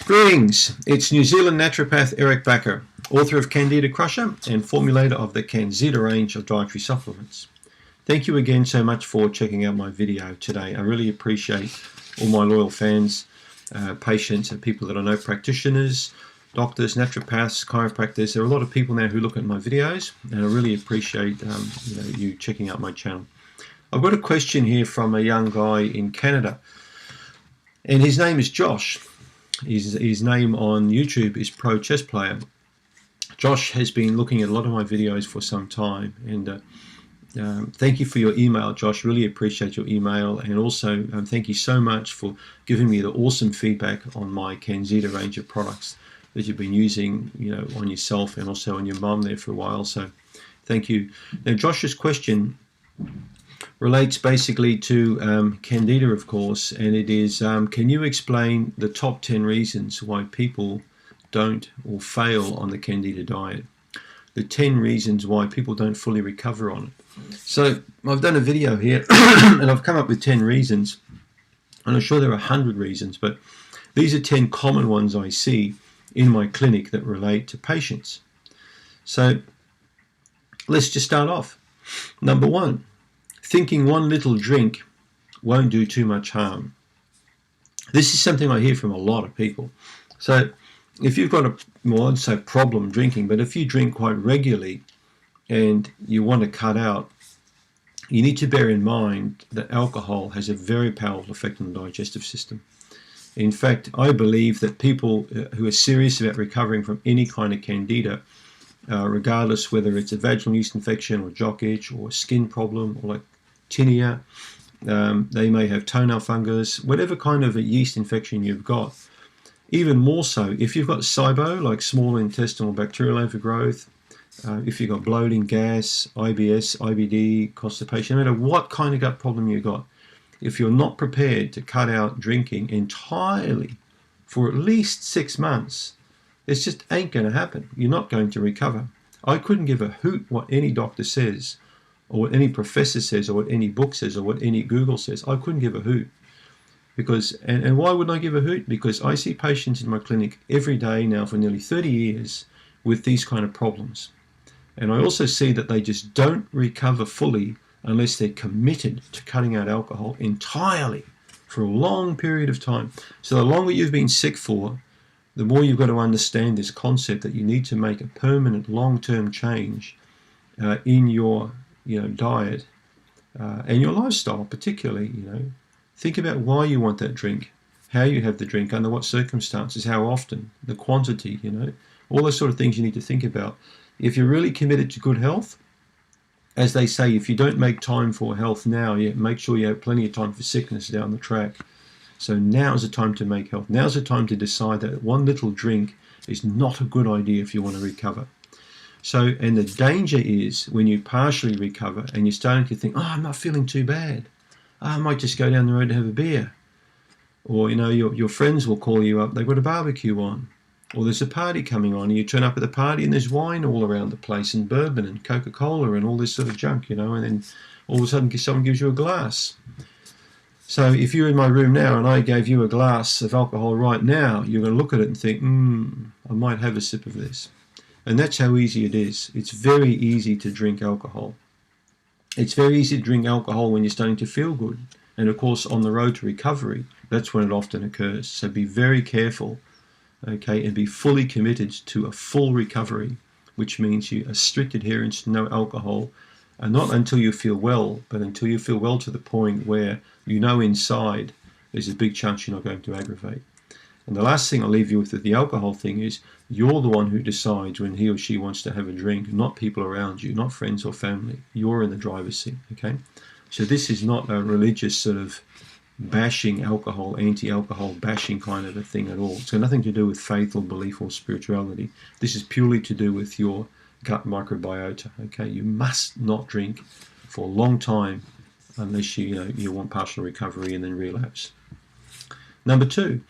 Greetings, it's New Zealand naturopath Eric Baker, author of Candida Crusher and formulator of the Kanzida range of dietary supplements. Thank you again so much for checking out my video today. I really appreciate all my loyal fans, patients and people that I know, practitioners, doctors, naturopaths, chiropractors. There are a lot of people now who look at my videos, and I really appreciate you checking out my channel. I've got a question here from a young guy in Canada, and his name is Josh. His name on YouTube is Pro Chess Player. Josh has been looking at a lot of my videos for some time, and thank you for your email, Josh. Really appreciate your email, and also thank you so much for giving me the awesome feedback on my Kanzida range of products that you've been using, on yourself and also on your mum there for a while. So thank you. Now, Josh's question relates basically to Candida, of course, and it is, can you explain the top 10 reasons why people don't or fail on the Candida diet? The 10 reasons why people don't fully recover on it. So I've done a video here and I've come up with 10 reasons, and I'm sure there are 100 reasons, but these are 10 common ones I see in my clinic that relate to patients. So let's just start off. Number one, thinking one little drink won't do too much harm. This is something I hear from a lot of people. So if you've got I'd say problem drinking, but if you drink quite regularly and you want to cut out, you need to bear in mind that alcohol has a very powerful effect on the digestive system. In fact, I believe that people who are serious about recovering from any kind of Candida, regardless whether it's a vaginal yeast infection or jock itch or a skin problem or like tinea, they may have toenail fungus, whatever kind of a yeast infection you've got. Even more so, if you've got SIBO, like small intestinal bacterial overgrowth, if you've got bloating, gas, IBS, IBD, constipation, no matter what kind of gut problem you've got, if you're not prepared to cut out drinking entirely for at least 6 months, it just ain't going to happen. You're not going to recover. I couldn't give a hoot what any doctor says, or what any professor says, or what any book says, or what any Google says. I couldn't give a hoot. Because, and why wouldn't I give a hoot? Because I see patients in my clinic every day now for nearly 30 years with these kind of problems. And I also see that they just don't recover fully unless they're committed to cutting out alcohol entirely for a long period of time. So the longer you've been sick for, the more you've got to understand this concept that you need to make a permanent long-term change in your diet and your lifestyle particularly. Think about why you want that drink, how you have the drink, under what circumstances, how often, the quantity, all those sort of things you need to think about. If you're really committed to good health, as they say, if you don't make time for health now, make sure you have plenty of time for sickness down the track. So now's the time to make health. Now's the time to decide that one little drink is not a good idea if you want to recover. So, and the danger is when you partially recover and you're starting to think, I'm not feeling too bad. I might just go down the road and have a beer. Or, your friends will call you up, they've got a barbecue on. Or there's a party coming on, and you turn up at the party and there's wine all around the place, and bourbon and Coca-Cola and all this sort of junk, and then all of a sudden someone gives you a glass. So if you're in my room now and I gave you a glass of alcohol right now, you're going to look at it and think, I might have a sip of this. And that's how easy it is. It's very easy to drink alcohol. It's very easy to drink alcohol when you're starting to feel good. And of course, on the road to recovery, that's when it often occurs. So be very careful, okay, and be fully committed to a full recovery, which means a strict adherence to no alcohol, and not until you feel well, but until you feel well to the point where inside there's a big chance you're not going to aggravate. And the last thing I'll leave you with the alcohol thing is, you're the one who decides when he or she wants to have a drink, not people around you, not friends or family. You're in the driver's seat, okay? So this is not a religious sort of bashing alcohol, anti-alcohol bashing kind of a thing at all. It's got nothing to do with faith or belief or spirituality. This is purely to do with your gut microbiota, okay? You must not drink for a long time unless you want partial recovery and then relapse. Number two,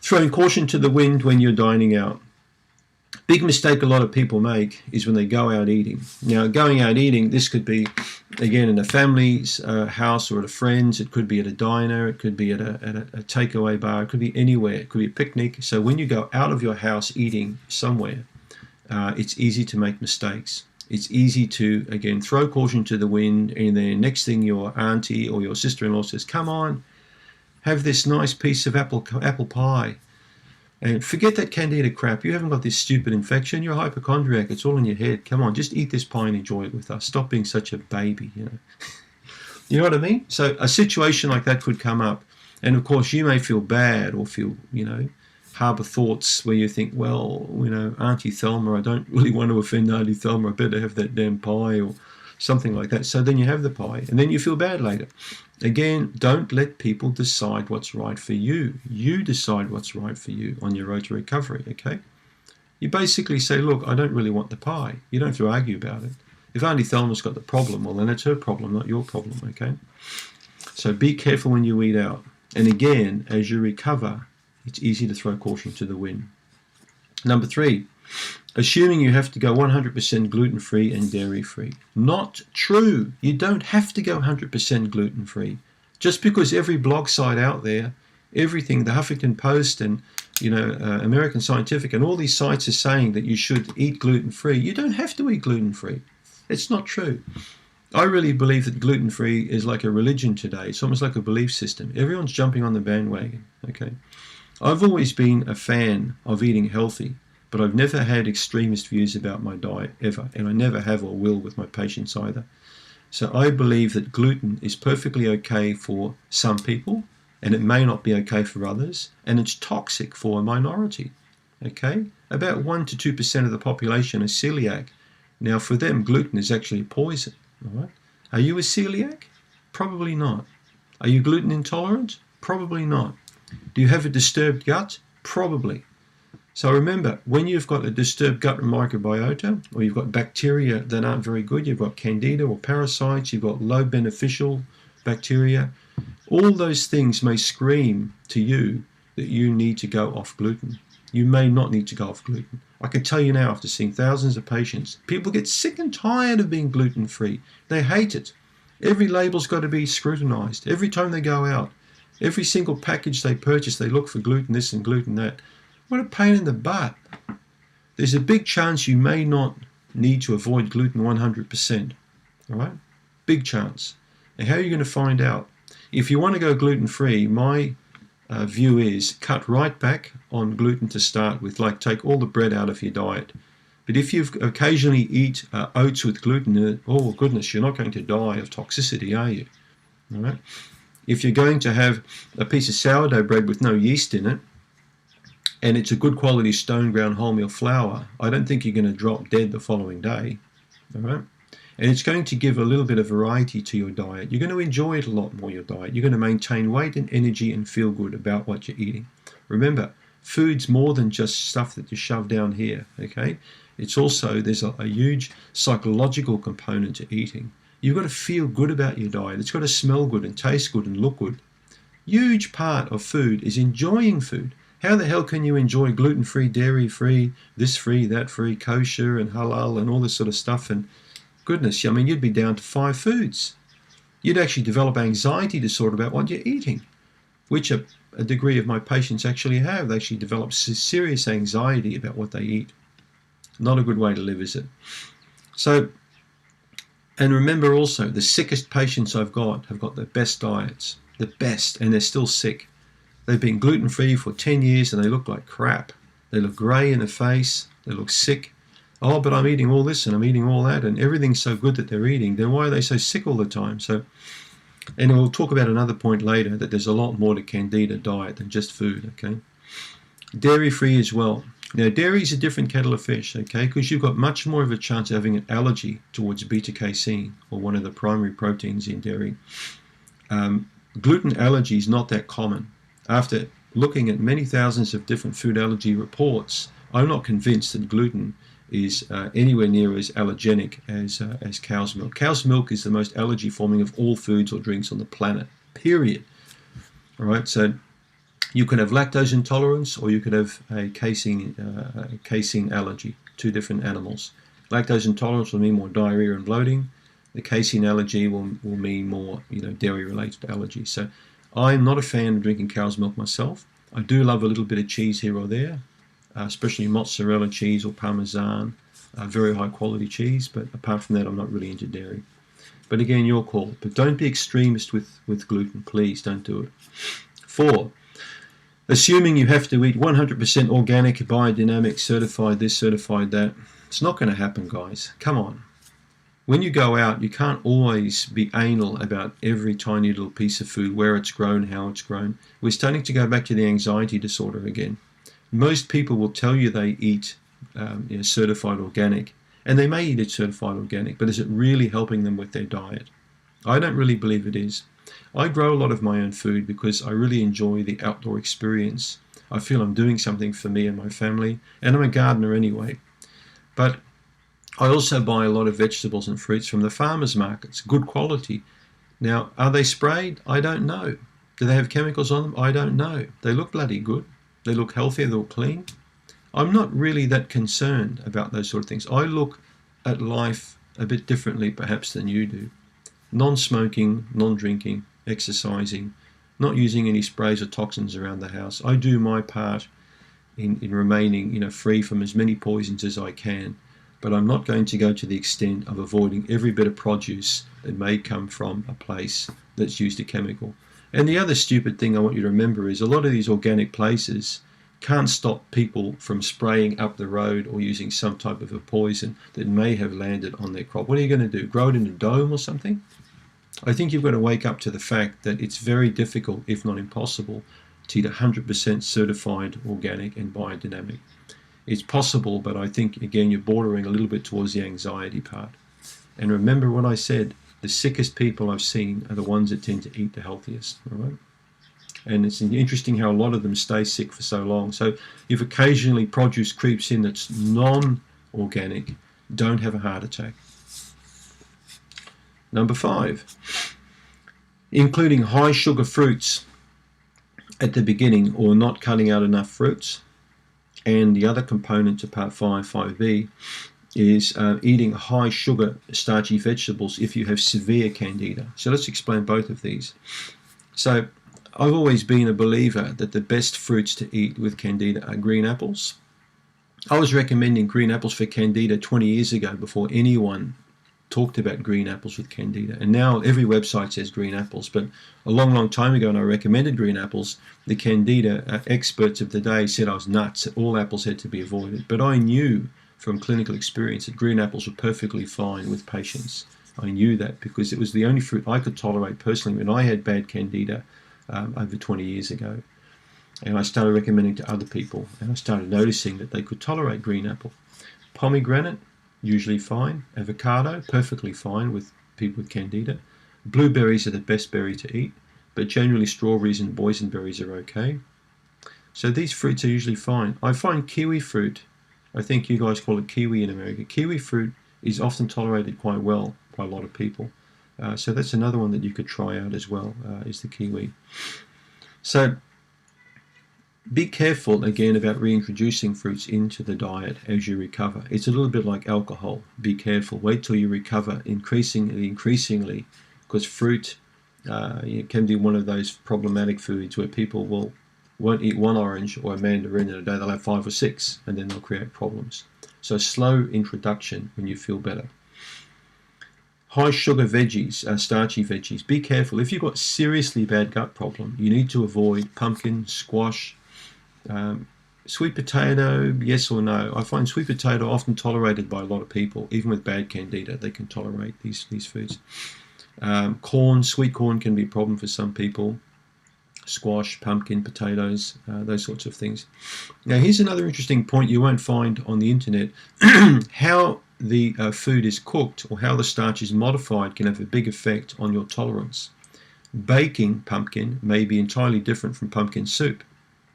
throwing caution to the wind when you're dining out. Big mistake a lot of people make is when they go out eating. Now, going out eating, this could be again, in a family's house or at a friend's. It could be at a diner. It could be at a takeaway bar. It could be anywhere. It could be a picnic. So when you go out of your house eating somewhere, it's easy to make mistakes. It's easy to, again, throw caution to the wind, and then next thing your auntie or your sister-in-law says, come on, have this nice piece of apple pie. And forget that candida crap. You haven't got this stupid infection. You're a hypochondriac. It's all in your head. Come on, just eat this pie and enjoy it with us. Stop being such a baby, you know. You know what I mean? So a situation like that could come up. And of course, you may feel bad or feel, you know, harbour thoughts where you think, well, you know, Auntie Thelma, I don't really want to offend Auntie Thelma. I better have that damn pie or something like that. So then you have the pie and then you feel bad later. Again, don't let people decide what's right for you. You decide what's right for you on your road to recovery, okay? You basically say, look, I don't really want the pie. You don't have to argue about it. If Auntie Thelma's got the problem, well, then it's her problem, not your problem, okay? So be careful when you eat out. And again, as you recover, it's easy to throw caution to the wind. Number 3, assuming you have to go 100% gluten-free and dairy-free. Not true. You don't have to go 100% gluten-free. Just because every blog site out there, everything, the Huffington Post and, you know, American Scientific and all these sites are saying that you should eat gluten-free. You don't have to eat gluten-free. It's not true. I really believe that gluten-free is like a religion today. It's almost like a belief system. Everyone's jumping on the bandwagon, okay? I've always been a fan of eating healthy, but I've never had extremist views about my diet, ever, and I never have or will with my patients either. So I believe that gluten is perfectly okay for some people, and it may not be okay for others, and it's toxic for a minority, okay? About 1 to 2% of the population are celiac. Now for them, gluten is actually poison, all right? Are you a celiac? Probably not. Are you gluten intolerant? Probably not. Do you have a disturbed gut? Probably. So remember, when you've got a disturbed gut microbiota, or you've got bacteria that aren't very good, you've got candida or parasites, you've got low beneficial bacteria, all those things may scream to you that you need to go off gluten. You may not need to go off gluten. I can tell you now, after seeing thousands of patients, people get sick and tired of being gluten-free. They hate it. Every label's got to be scrutinized. Every time they go out, every single package they purchase, they look for gluten this and gluten that. What a pain in the butt. There's a big chance you may not need to avoid gluten 100%. All right? Big chance. And how are you going to find out? If you want to go gluten-free, my view is cut right back on gluten to start with, like take all the bread out of your diet. But if you occasionally eat oats with gluten, oh goodness, you're not going to die of toxicity, are you? All right? If you're going to have a piece of sourdough bread with no yeast in it, and it's a good quality stone ground wholemeal flour, I don't think you're going to drop dead the following day. All right? And it's going to give a little bit of variety to your diet. You're going to enjoy it a lot more, your diet. You're going to maintain weight and energy and feel good about what you're eating. Remember, food's more than just stuff that you shove down here, okay? It's also, there's a huge psychological component to eating. You've got to feel good about your diet. It's got to smell good and taste good and look good. Huge part of food is enjoying food. How the hell can you enjoy gluten-free, dairy-free, this free, that free, kosher and halal and all this sort of stuff? And goodness, I mean, you'd be down to 5 foods. You'd actually develop anxiety disorder about what you're eating, which a degree of my patients actually have. They actually develop serious anxiety about what they eat. Not a good way to live, is it? So, and remember also, the sickest patients I've got have got the best diets, the best, and they're still sick. They've been gluten-free for 10 years and they look like crap. They look grey in the face, they look sick. Oh, but I'm eating all this and I'm eating all that and everything's so good that they're eating. Then why are they so sick all the time? So, and we'll talk about another point later, that there's a lot more to candida diet than just food, okay? Dairy-free as well. Now, dairy is a different kettle of fish, okay, because you've got much more of a chance of having an allergy towards beta-casein, or one of the primary proteins in dairy. Gluten allergy is not that common. After looking at many thousands of different food allergy reports, I'm not convinced that gluten is anywhere near as allergenic as cow's milk. Cow's milk is the most allergy forming of all foods or drinks on the planet, period. All right, so you could have lactose intolerance or you could have a casein allergy, 2 different animals. Lactose intolerance will mean more diarrhea and bloating. The casein allergy will mean more, dairy-related allergies. So I'm not a fan of drinking cow's milk myself. I do love a little bit of cheese here or there, especially mozzarella cheese or parmesan, very high-quality cheese. But apart from that, I'm not really into dairy. But again, your call. But don't be extremist with gluten. Please don't do it. 4. Assuming you have to eat 100% organic, biodynamic, certified this, certified that. It's not going to happen, guys. Come on. When you go out, you can't always be anal about every tiny little piece of food, where it's grown, how it's grown. We're starting to go back to the anxiety disorder again. Most people will tell you they eat certified organic, and they may eat it certified organic, but is it really helping them with their diet? I don't really believe it is. I grow a lot of my own food because I really enjoy the outdoor experience. I feel I'm doing something for me and my family, and I'm a gardener anyway. But I also buy a lot of vegetables and fruits from the farmers markets, good quality. Now, are they sprayed? I don't know. Do they have chemicals on them? I don't know. They look bloody good. They look healthy, they look clean. I'm not really that concerned about those sort of things. I look at life a bit differently perhaps than you do. Non-smoking, non-drinking, exercising, not using any sprays or toxins around the house. I do my part in remaining free from as many poisons as I can, but I'm not going to go to the extent of avoiding every bit of produce that may come from a place that's used a chemical. And the other stupid thing I want you to remember is a lot of these organic places can't stop people from spraying up the road or using some type of a poison that may have landed on their crop. What are you going to do? Grow it in a dome or something? I think you've got to wake up to the fact that it's very difficult, if not impossible, to eat 100% certified organic and biodynamic. It's possible, but I think, again, you're bordering a little bit towards the anxiety part. And remember what I said, the sickest people I've seen are the ones that tend to eat the healthiest, all right? And it's interesting how a lot of them stay sick for so long. So if occasionally produce creeps in that's non-organic, don't have a heart attack. Number 5, including high sugar fruits at the beginning or not cutting out enough fruits. And the other component to part 5, 5b, is eating high sugar starchy vegetables if you have severe candida. So let's explain both of these. So I've always been a believer that the best fruits to eat with candida are green apples. I was recommending green apples for candida 20 years ago before anyone talked about green apples with candida. And now every website says green apples. But a long, long time ago when I recommended green apples, the candida experts of the day said I was nuts, that all apples had to be avoided. But I knew from clinical experience that green apples were perfectly fine with patients. I knew that because it was the only fruit I could tolerate personally when I had bad candida over 20 years ago. And I started recommending to other people, and I started noticing that they could tolerate green apple. Pomegranate, usually fine. Avocado, perfectly fine with people with candida. Blueberries are the best berry to eat, but generally strawberries and boysenberries are okay. So these fruits are usually fine. I find kiwi fruit, I think you guys call it kiwi in America. Kiwi fruit is often tolerated quite well by a lot of people. So that's another one that you could try out as well, is the kiwi. So be careful again about reintroducing fruits into the diet as you recover. It's a little bit like alcohol. Be careful. Wait till you recover increasingly, because fruit can be one of those problematic foods where people won't eat one orange or a mandarin in a day. They'll have 5 or 6, and then they'll create problems. So slow introduction when you feel better. High sugar veggies, starchy veggies. Be careful. If you've got seriously bad gut problem, you need to avoid pumpkin, squash, sweet potato, yes or no. I find sweet potato often tolerated by a lot of people, even with bad candida. They can tolerate these foods. Corn, sweet corn can be a problem for some people. Squash, pumpkin, potatoes, those sorts of things. Now, here's another interesting point you won't find on the internet. How the food is cooked or how the starch is modified can have a big effect on your tolerance. Baking pumpkin may be entirely different from pumpkin soup.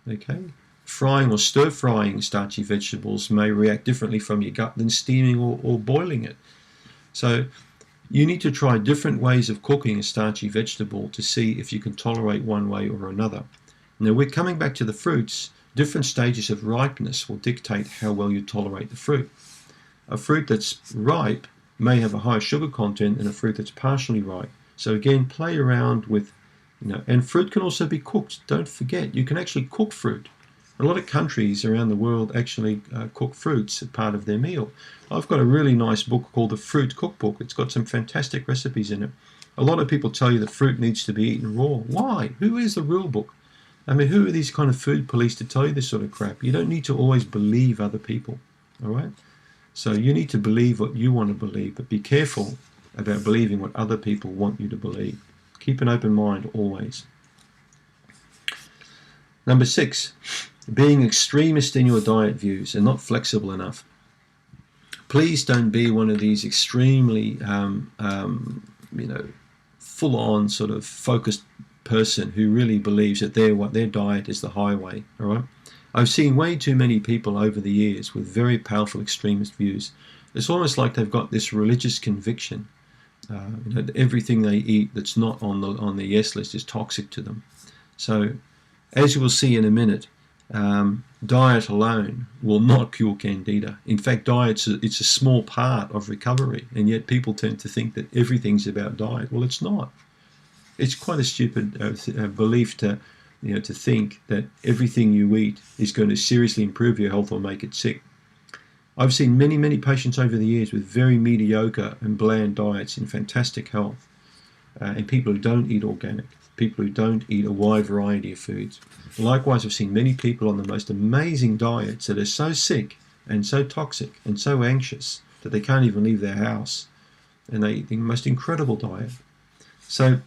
Okay, frying or stir frying starchy vegetables may react differently from your gut than steaming or boiling it. So you need to try different ways of cooking a starchy vegetable to see if you can tolerate one way or another. Now we're coming back to the fruits. Different stages of ripeness will dictate how well you tolerate the fruit. A fruit that's ripe may have a higher sugar content than a fruit that's partially ripe. So again, play around with, and fruit can also be cooked. Don't forget, you can actually cook fruit. A lot of countries around the world actually cook fruits as part of their meal. I've got a really nice book called The Fruit Cookbook. It's got some fantastic recipes in it. A lot of people tell you that fruit needs to be eaten raw. Why? Who is the rule book? I mean, who are these kind of food police to tell you this sort of crap? You don't need to always believe other people, all right? So you need to believe what you want to believe, but be careful about believing what other people want you to believe. Keep an open mind always. Number 6, being extremist in your diet views and not flexible enough. Please don't be one of these extremely, full-on sort of focused person who really believes that their diet is the highway. All right, I've seen way too many people over the years with very powerful extremist views. It's almost like they've got this religious conviction that everything they eat that's not on the yes list is toxic to them. So, as you will see in a minute, diet alone will not cure candida. In fact, it's a small part of recovery, and yet people tend to think that everything's about diet. Well, it's not. It's quite a stupid belief to think that everything you eat is going to seriously improve your health or make it sick. I've seen many patients over the years with very mediocre and bland diets in fantastic health, and people who don't eat organic, people who don't eat a wide variety of foods. Likewise, I've seen many people on the most amazing diets that are so sick and so toxic and so anxious that they can't even leave their house, and they eat the most incredible diet. So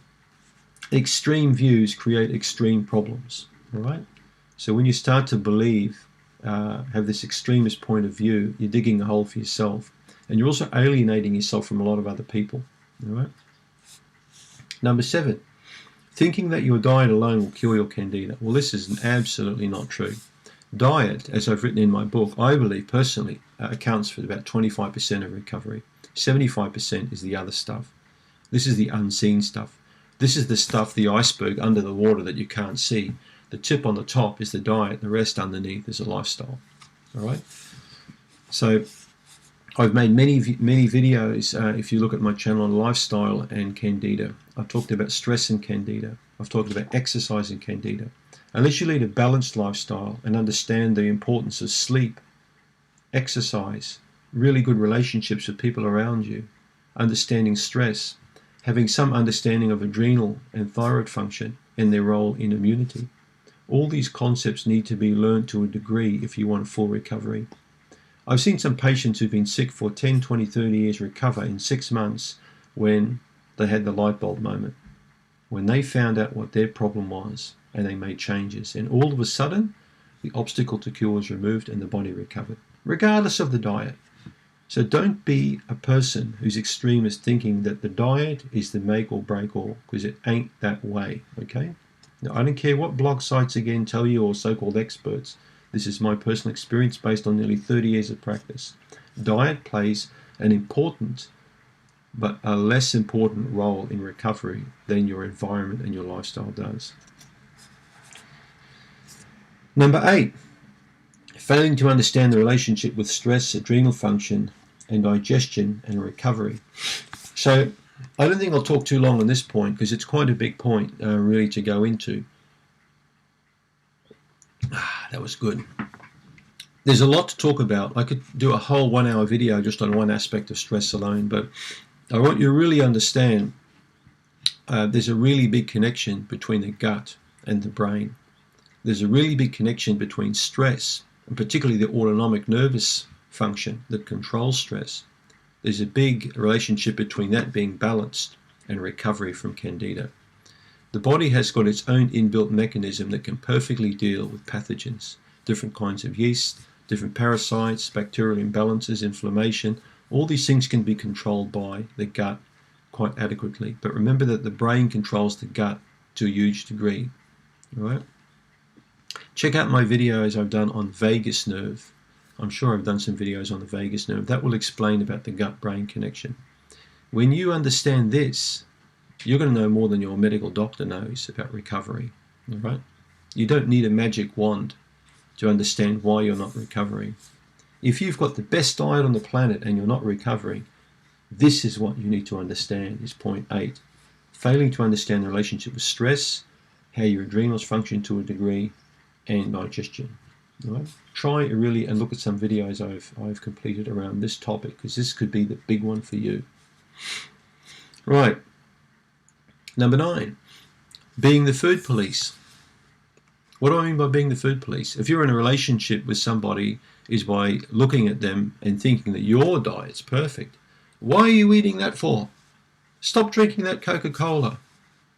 extreme views create extreme problems, all right? So when you start to believe, have this extremist point of view, you're digging a hole for yourself, and you're also alienating yourself from a lot of other people, all right? Number 7, thinking that your diet alone will cure your candida. Well, this is absolutely not true. Diet, as I've written in my book, I believe personally accounts for about 25% of recovery. 75% is the other stuff. This is the unseen stuff. This is the stuff, the iceberg under the water that you can't see. The tip on the top is the diet, the rest underneath is a lifestyle. All right? So I've made many videos, if you look at my channel, on lifestyle and candida. I've talked about stress and candida. I've talked about exercise and candida. Unless you lead a balanced lifestyle and understand the importance of sleep, exercise, really good relationships with people around you, understanding stress, having some understanding of adrenal and thyroid function and their role in immunity. All these concepts need to be learned to a degree if you want a full recovery. I've seen some patients who've been sick for 10, 20, 30 years recover in 6 months when they had the light bulb moment, when they found out what their problem was and they made changes. And all of a sudden, the obstacle to cure was removed and the body recovered, regardless of the diet. So don't be a person who's extremist thinking that the diet is the make or break all, because it ain't that way, okay? Now, I don't care what blog sites again tell you or so-called experts. This is my personal experience based on nearly 30 years of practice. Diet plays an important but a less important role in recovery than your environment and your lifestyle does. Number 8, failing to understand the relationship with stress, adrenal function, and digestion and recovery. So I don't think I'll talk too long on this point because it's quite a big point really to go into. That was good. There's a lot to talk about. I could do a whole 1-hour video just on one aspect of stress alone, but I want you to really understand there's a really big connection between the gut and the brain. There's a really big connection between stress, and particularly the autonomic nervous function that controls stress. There's a big relationship between that being balanced and recovery from candida. The body has got its own inbuilt mechanism that can perfectly deal with pathogens, different kinds of yeast, different parasites, bacterial imbalances, inflammation. All these things can be controlled by the gut quite adequately. But remember that the brain controls the gut to a huge degree. All right? Check out my videos I've done on vagus nerve. I'm sure I've done some videos on the vagus nerve. That will explain about the gut-brain connection. When you understand this, you're going to know more than your medical doctor knows about recovery. All right? You don't need a magic wand to understand why you're not recovering. If you've got the best diet on the planet and you're not recovering, This is what you need to understand, is point 8. Failing to understand the relationship with stress, how your adrenals function to a degree, and digestion. Right? Try really and look at some videos I've completed around this topic, because this could be the big one for you. Right. Number 9, being the food police. What do I mean by being the food police? If you're in a relationship with somebody, is by looking at them and thinking that your diet's perfect. Why are you eating that for? Stop drinking that Coca-Cola.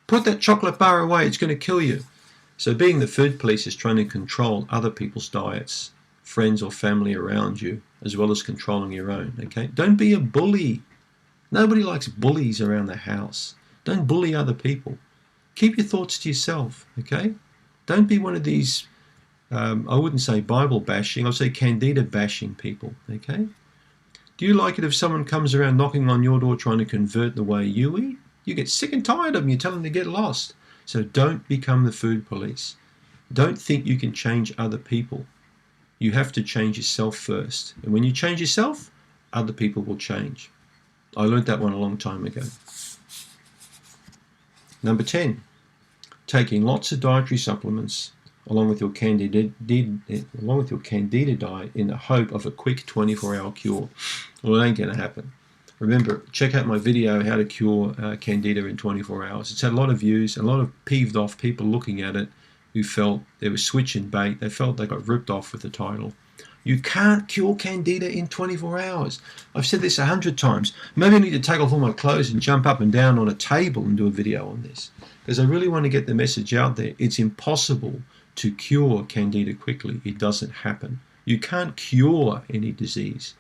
Put that chocolate bar away, it's going to kill you. So being the food police is trying to control other people's diets, friends or family around you, as well as controlling your own. Okay? Don't be a bully. Nobody likes bullies around the house. Don't bully other people. Keep your thoughts to yourself. Okay? Don't be one of these, I wouldn't say Bible bashing, I'll say Candida bashing people. Okay? Do you like it if someone comes around knocking on your door trying to convert the way you eat? You get sick and tired of them. You tell them to get lost. So don't become the food police. Don't think you can change other people. You have to change yourself first. And when you change yourself, other people will change. I learned that one a long time ago. Number 10, taking lots of dietary supplements along with your candida diet in the hope of a quick 24-hour cure. Well, it ain't going to happen. Remember, check out my video, How to Cure Candida in 24 Hours. It's had a lot of views, a lot of peeved off people looking at it who felt they were switching bait. They felt they got ripped off with the title. You can't cure Candida in 24 hours. I've said this 100 times. Maybe I need to take off all my clothes and jump up and down on a table and do a video on this, because I really want to get the message out there. It's impossible to cure Candida quickly. It doesn't happen. You can't cure any disease.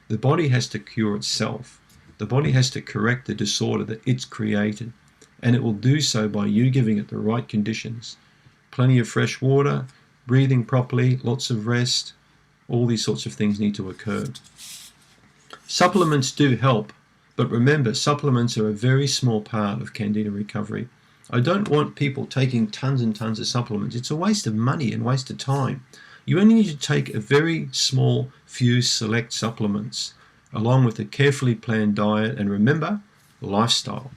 The body has to cure itself. The body has to correct the disorder that it's created, and it will do so by you giving it the right conditions. Plenty of fresh water, breathing properly, lots of rest, all these sorts of things need to occur. Supplements do help, but remember, supplements are a very small part of Candida recovery. I don't want people taking tons and tons of supplements. It's a waste of money and waste of time. You only need to take a very small few select supplements along with a carefully planned diet, and remember, lifestyle.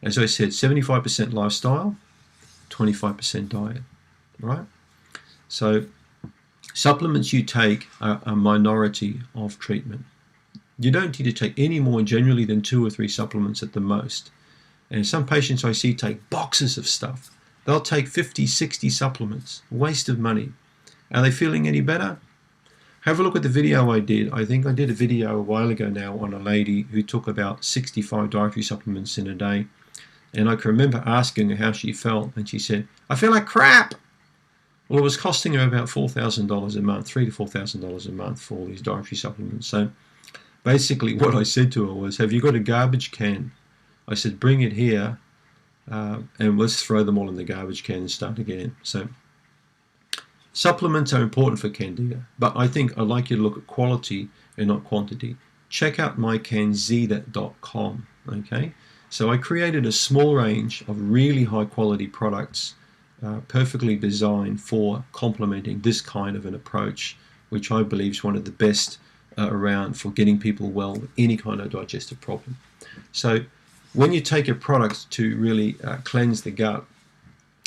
As I said, 75% lifestyle, 25% diet, right? So supplements you take are a minority of treatment. You don't need to take any more generally than 2 or 3 supplements at the most. And some patients I see take boxes of stuff. They'll take 50, 60 supplements. Waste of money. Are they feeling any better? Have a look at the video I did. I think I did a video a while ago now on a lady who took about 65 dietary supplements in a day. And I can remember asking her how she felt, and she said, I feel like crap. Well, it was costing her about $4,000 a month, $3,000 to $4,000 a month for all these dietary supplements. So basically what I said to her was, have you got a garbage can? I said, bring it here, and let's throw them all in the garbage can and start again. So supplements are important for Candida, but I think I'd like you to look at quality and not quantity. Check out my Kanzida.com, okay? So I created a small range of really high quality products, perfectly designed for complementing this kind of an approach, which I believe is one of the best around for getting people well with any kind of digestive problem. So when you take a product to really cleanse the gut,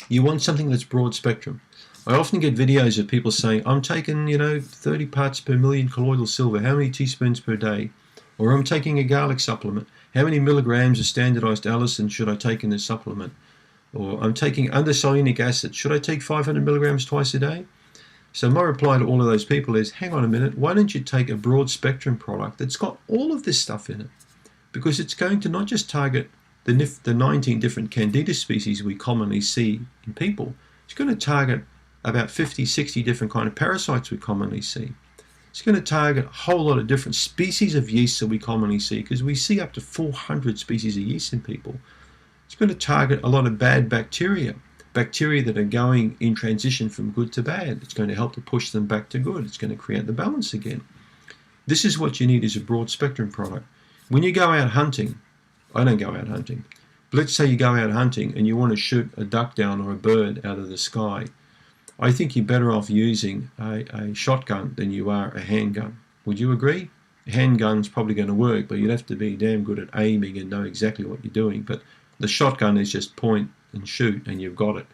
you want something that's broad spectrum. I often get videos of people saying, I'm taking, 30 parts per million colloidal silver. How many teaspoons per day? Or I'm taking a garlic supplement. How many milligrams of standardized allicin should I take in this supplement? Or I'm taking undecyanuric acid. Should I take 500 milligrams twice a day? So my reply to all of those people is, hang on a minute, why don't you take a broad spectrum product that's got all of this stuff in it? Because it's going to not just target the 19 different Candida species we commonly see in people. It's going to target about 50, 60 different kind of parasites we commonly see. It's going to target a whole lot of different species of yeast that we commonly see, because we see up to 400 species of yeast in people. It's going to target a lot of bad bacteria that are going in transition from good to bad. It's going to help to push them back to good. It's going to create the balance again. This is what you need, is a broad spectrum product. When you go out hunting, I don't go out hunting, but let's say you go out hunting and you want to shoot a duck down or a bird out of the sky. I think you're better off using a shotgun than you are a handgun. Would you agree? handgun's probably going to work, but you'd have to be damn good at aiming and know exactly what you're doing. But the shotgun is just point and shoot and you've got it.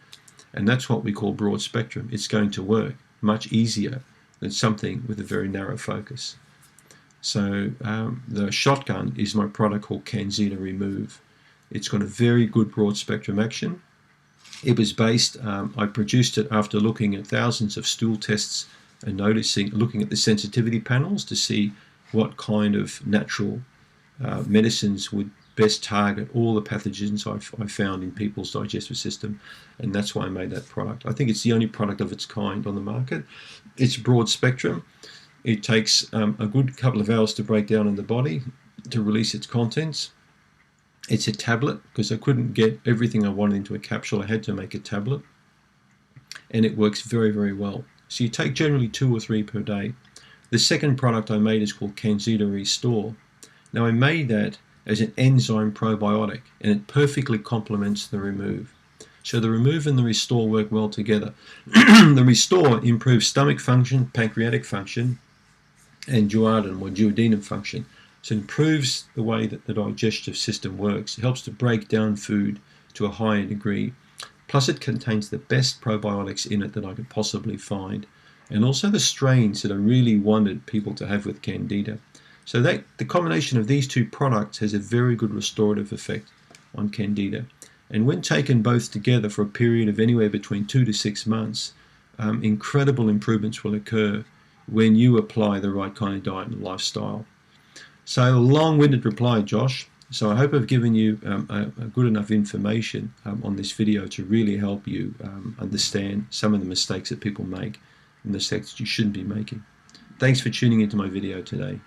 And that's what we call broad spectrum. It's going to work much easier than something with a very narrow focus. So the shotgun is my product called Kanzida Remove. It's got a very good broad spectrum action. It was based, I produced it after looking at thousands of stool tests and looking at the sensitivity panels to see what kind of natural medicines would best target all the pathogens I found in people's digestive system, and that's why I made that product. I think it's the only product of its kind on the market. It's broad spectrum. It takes a good couple of hours to break down in the body to release its contents. It's a tablet because I couldn't get everything I wanted into a capsule. I had to make a tablet, and it works very, very well. So you take generally 2 or 3 per day. The second product I made is called Kanzida Restore. Now I made that as an enzyme probiotic, and it perfectly complements the Remove. So the Remove and the Restore work well together. The Restore improves stomach function, pancreatic function, and duodenum function. So it improves the way that the digestive system works. It helps to break down food to a higher degree. Plus it contains the best probiotics in it that I could possibly find, and also the strains that I really wanted people to have with Candida. So the combination of these 2 products has a very good restorative effect on Candida. And when taken both together for a period of anywhere between 2 to 6 months, incredible improvements will occur when you apply the right kind of diet and lifestyle. So a long-winded reply, Josh. So I hope I've given you a good enough information on this video to really help you understand some of the mistakes that people make and the mistakes that you shouldn't be making. Thanks for tuning into my video today.